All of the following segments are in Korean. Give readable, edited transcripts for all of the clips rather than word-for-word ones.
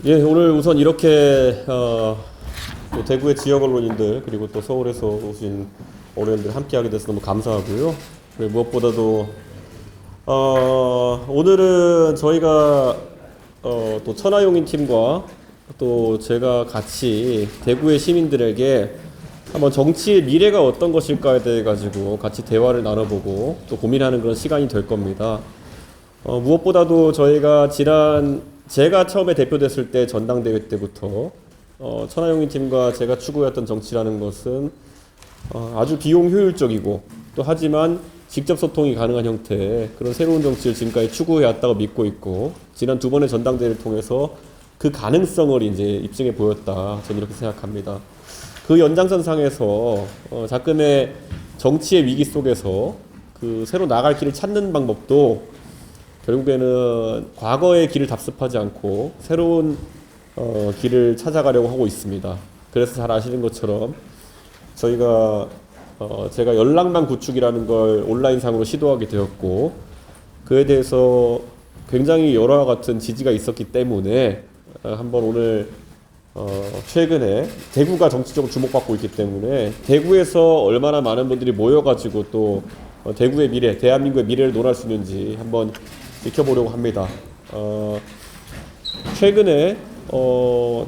예, 오늘 우선 이렇게 또 대구의 지역 언론인들 그리고 또 서울에서 오신 언론인들 함께하게 돼서 너무 감사하고요. 그리고 무엇보다도 오늘은 저희가 또 천하용인 팀과 또 제가 같이 대구의 시민들에게 한번 정치의 미래가 어떤 것일까에 대해 가지고 같이 대화를 나눠보고 또 고민하는 그런 시간이 될 겁니다. 무엇보다도 저희가 제가 처음에 대표됐을 때 전당대회 때부터 천하용인 팀과 제가 추구했던 정치라는 것은 아주 비용 효율적이고 또 하지만 직접 소통이 가능한 형태의 그런 새로운 정치를 지금까지 추구해왔다고 믿고 있고, 지난 두 번의 전당대회를 통해서 그 가능성을 이제 입증해 보였다, 저는 이렇게 생각합니다. 그 연장선상에서 자금의 정치의 위기 속에서 그 새로 나갈 길을 찾는 방법도 결국에는 과거의 길을 답습하지 않고 새로운 길을 찾아가려고 하고 있습니다. 그래서 잘 아시는 것처럼 저희가 제가 연락망 구축이라는 걸 온라인상으로 시도하게 되었고, 그에 대해서 굉장히 여러와 같은 지지가 있었기 때문에 한번 오늘 최근에 대구가 정치적으로 주목받고 있기 때문에 대구에서 얼마나 많은 분들이 모여가지고 또 대구의 미래, 대한민국의 미래를 논할 수 있는지 한번 지켜보려고 합니다. 최근에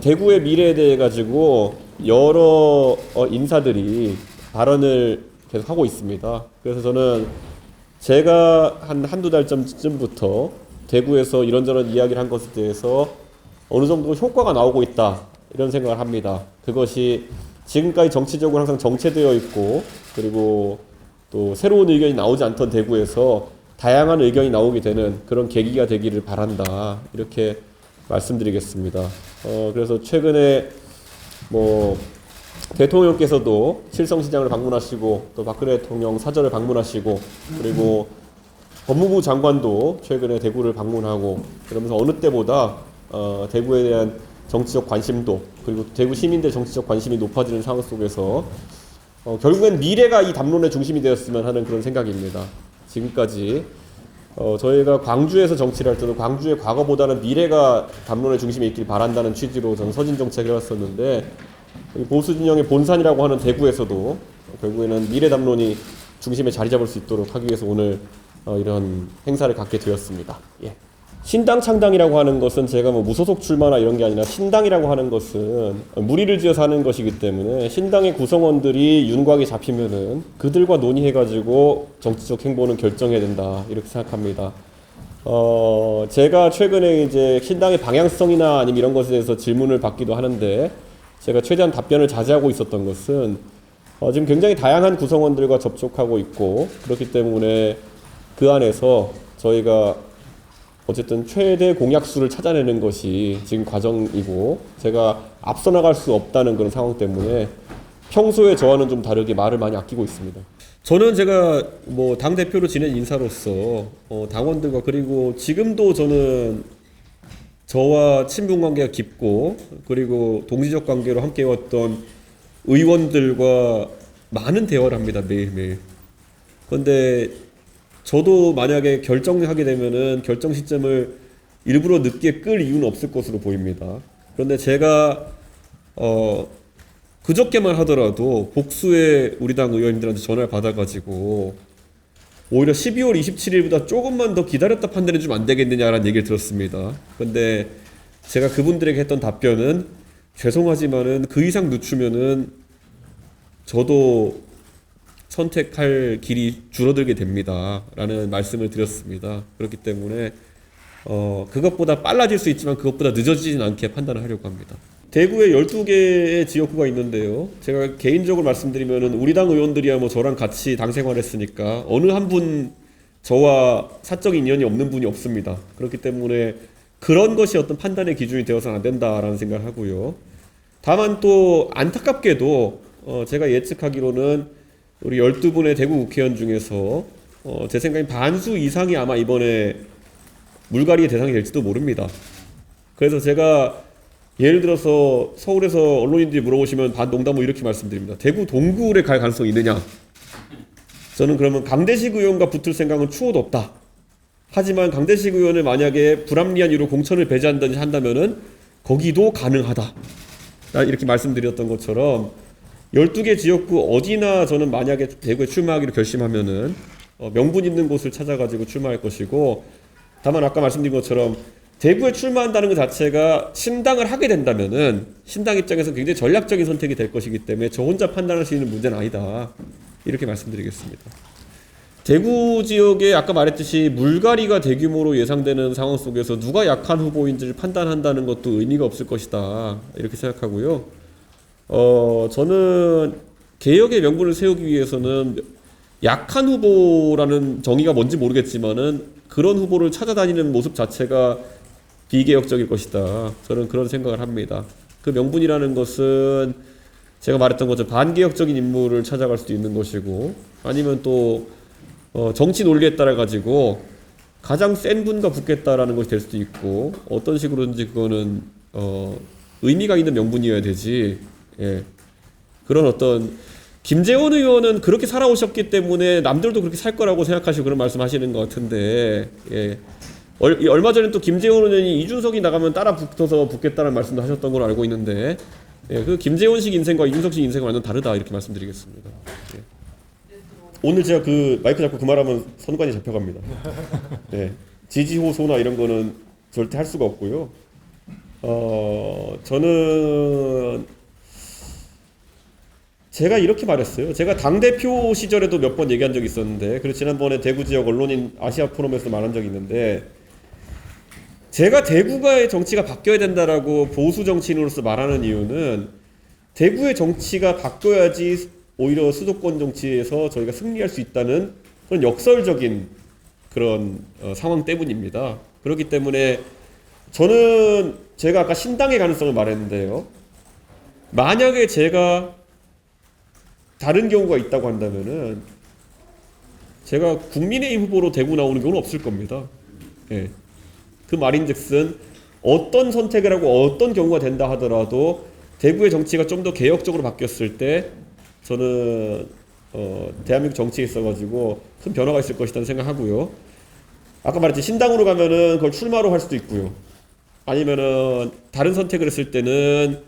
대구의 미래에 대해 가지고 여러 인사들이 발언을 계속 하고 있습니다. 그래서 저는 제가 한두 달 전쯤부터 대구에서 이런저런 이야기를 한 것에 대해서 어느 정도 효과가 나오고 있다, 이런 생각을 합니다. 그것이 지금까지 정치적으로 항상 정체되어 있고, 그리고 또 새로운 의견이 나오지 않던 대구에서 다양한 의견이 나오게 되는 그런 계기가 되기를 바란다, 이렇게 말씀드리겠습니다. 그래서 최근에 대통령께서도 칠성시장을 방문하시고 또 박근혜 대통령 사저를 방문하시고, 그리고 법무부 장관도 최근에 대구를 방문하고, 그러면서 어느 때보다 대구에 대한 정치적 관심도, 그리고 대구 시민들의 정치적 관심이 높아지는 상황 속에서 결국엔 미래가 이 담론의 중심이 되었으면 하는 그런 생각입니다. 지금까지 저희가 광주에서 정치를 할 때도 광주의 과거보다는 미래가 담론의 중심에 있길 바란다는 취지로 저는 서진 정책을 해왔었는데, 보수 진영의 본산이라고 하는 대구에서도 결국에는 미래 담론이 중심에 자리 잡을 수 있도록 하기 위해서 오늘 이런 행사를 갖게 되었습니다. 예. 신당 창당이라고 하는 것은 제가 무소속 출마나 이런 게 아니라 신당이라고 하는 것은 무리를 지어서 하는 것이기 때문에 신당의 구성원들이 윤곽에 잡히면은 그들과 논의해가지고 정치적 행보는 결정해야 된다, 이렇게 생각합니다. 제가 최근에 이제 신당의 방향성이나 아니면 이런 것에 대해서 질문을 받기도 하는데, 제가 최대한 답변을 자제하고 있었던 것은 지금 굉장히 다양한 구성원들과 접촉하고 있고, 그렇기 때문에 그 안에서 저희가 어쨌든 최대 공약수를 찾아내는 것이 지금 과정이고, 제가 앞서 나갈 수 없다는 그런 상황 때문에 평소에 저와는 좀 다르게 말을 많이 아끼고 있습니다. 저는 제가 당대표로 지낸 인사로서 당원들과, 그리고 지금도 저는 저와 친분 관계가 깊고, 그리고 동지적 관계로 함께 해왔던 의원들과 많은 대화를 합니다, 매일매일. 그런데 저도 만약에 결정하게 되면은 결정 시점을 일부러 늦게 끌 이유는 없을 것으로 보입니다. 그런데 제가 그저께만 하더라도 복수의 우리 당 의원님들한테 전화를 받아가지고 오히려 12월 27일보다 조금만 더 기다렸다 판단해 주면 안 되겠느냐라는 얘기를 들었습니다. 그런데 제가 그분들에게 했던 답변은, 죄송하지만은 그 이상 늦추면은 저도 선택할 길이 줄어들게 됩니다, 라는 말씀을 드렸습니다. 그렇기 때문에 그것보다 빨라질 수 있지만 그것보다 늦어지진 않게 판단을 하려고 합니다. 대구에 12개의 지역구가 있는데요, 제가 개인적으로 말씀드리면은 우리 당 의원들이야 저랑 같이 당 생활했으니까 어느 한 분 저와 사적 인연이 없는 분이 없습니다. 그렇기 때문에 그런 것이 어떤 판단의 기준이 되어서는 안 된다라는 생각을 하고요. 다만 또 안타깝게도 제가 예측하기로는 우리 12분의 대구 국회의원 중에서 제 생각엔 반수 이상이 아마 이번에 물갈이의 대상이 될지도 모릅니다. 그래서 제가 예를 들어서 서울에서 언론인들이 물어보시면 반농담으로 이렇게 말씀드립니다. 대구 동구에 갈 가능성이 있느냐? 저는 그러면 강대식 의원과 붙을 생각은 추호도 없다. 하지만 강대식 의원을 만약에 불합리한 이유로 공천을 배제한다든지 한다면은 거기도 가능하다. 이렇게 말씀드렸던 것처럼 12개 지역구 어디나 저는 만약에 대구에 출마하기로 결심하면은 명분 있는 곳을 찾아가지고 출마할 것이고, 다만 아까 말씀드린 것처럼 대구에 출마한다는 것 자체가 신당을 하게 된다면은 신당 입장에서 굉장히 전략적인 선택이 될 것이기 때문에 저 혼자 판단할 수 있는 문제는 아니다. 이렇게 말씀드리겠습니다. 대구 지역에 아까 말했듯이 물갈이가 대규모로 예상되는 상황 속에서 누가 약한 후보인지를 판단한다는 것도 의미가 없을 것이다. 이렇게 생각하고요. 저는 개혁의 명분을 세우기 위해서는 약한 후보라는 정의가 뭔지 모르겠지만은 그런 후보를 찾아다니는 모습 자체가 비개혁적일 것이다. 저는 그런 생각을 합니다. 그 명분이라는 것은 제가 말했던 것처럼 반개혁적인 인물을 찾아갈 수도 있는 것이고, 아니면 또 정치 논리에 따라 가지고 가장 센 분과 붙겠다라는 것이 될 수도 있고, 어떤 식으로든지 그거는 의미가 있는 명분이어야 되지. 예. 그런 어떤 김재원 의원은 그렇게 살아오셨기 때문에 남들도 그렇게 살 거라고 생각하시고 그런 말씀하시는 것 같은데, 예. 얼마 전에 또 김재원 의원이 이준석이 나가면 따라 붙어서 붙겠다는 말씀도 하셨던 걸로 알고 있는데, 예. 그 김재원식 인생과 이준석식 인생은 완전 다르다 이렇게 말씀드리겠습니다. 예. 오늘 제가 그 마이크 잡고 그 말하면 선관위 잡혀갑니다. 네. 지지 호소나 이런 거는 절대 할 수가 없고요. 저는 제가 이렇게 말했어요. 제가 당대표 시절에도 몇 번 얘기한 적이 있었는데, 그리고 지난번에 대구 지역 언론인 아시아 포럼에서 말한 적이 있는데, 제가 대구가의 정치가 바뀌어야 된다라고 보수 정치인으로서 말하는 이유는 대구의 정치가 바뀌어야지 오히려 수도권 정치에서 저희가 승리할 수 있다는 그런 역설적인 그런 상황 때문입니다. 그렇기 때문에 저는 제가 아까 신당의 가능성을 말했는데요. 만약에 제가 다른 경우가 있다고 한다면은 제가 국민의힘 후보로 대구 나오는 경우는 없을 겁니다. 예. 그 말인즉슨 어떤 선택을 하고 어떤 경우가 된다 하더라도 대구의 정치가 좀 더 개혁적으로 바뀌었을 때 저는 대한민국 정치에 있어가지고 큰 변화가 있을 것이라는 생각하고요. 아까 말했지 신당으로 가면은 그걸 출마로 할 수도 있고요. 아니면은 다른 선택을 했을 때는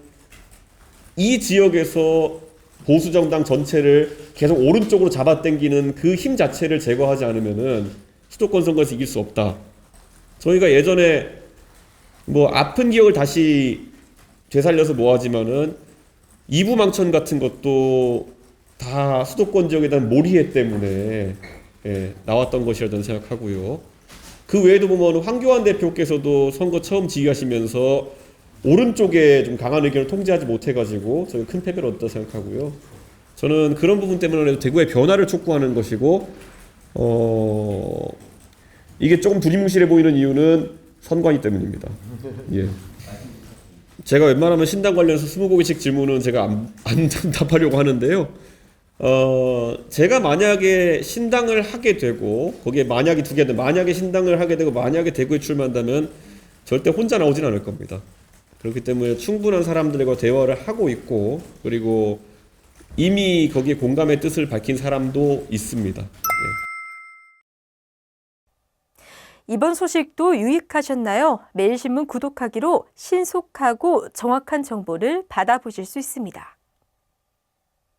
이 지역에서 보수 정당 전체를 계속 오른쪽으로 잡아당기는 그 힘 자체를 제거하지 않으면은 수도권 선거에서 이길 수 없다. 저희가 예전에 뭐 아픈 기억을 다시 되살려서 뭐하지만은 이부망천 같은 것도 다 수도권 지역에 대한 몰이해 때문에 나왔던 것이라 저는 생각하고요. 그 외에도 보면 황교안 대표께서도 선거 처음 지휘하시면서 오른쪽에 좀 강한 의견을 통제하지 못해가지고 저는 큰 패배를 얻었다 생각하고요. 저는 그런 부분 때문에 대구의 변화를 촉구하는 것이고, 이게 조금 두리뭉실해 보이는 이유는 선관위 때문입니다. 예. 제가 웬만하면 신당 관련해서 20개씩 질문은 제가 안 답하려고 하는데요. 제가 만약에 신당을 하게 되고, 거기에 만약이 두 개인데, 만약에 신당을 하게 되고, 만약에 대구에 출마한다면 절대 혼자 나오진 않을 겁니다. 그렇기 때문에 충분한 사람들과 대화를 하고 있고, 그리고 이미 거기에 공감의 뜻을 밝힌 사람도 있습니다. 예. 이번 소식도 유익하셨나요? 매일신문 구독하기로 신속하고 정확한 정보를 받아보실 수 있습니다.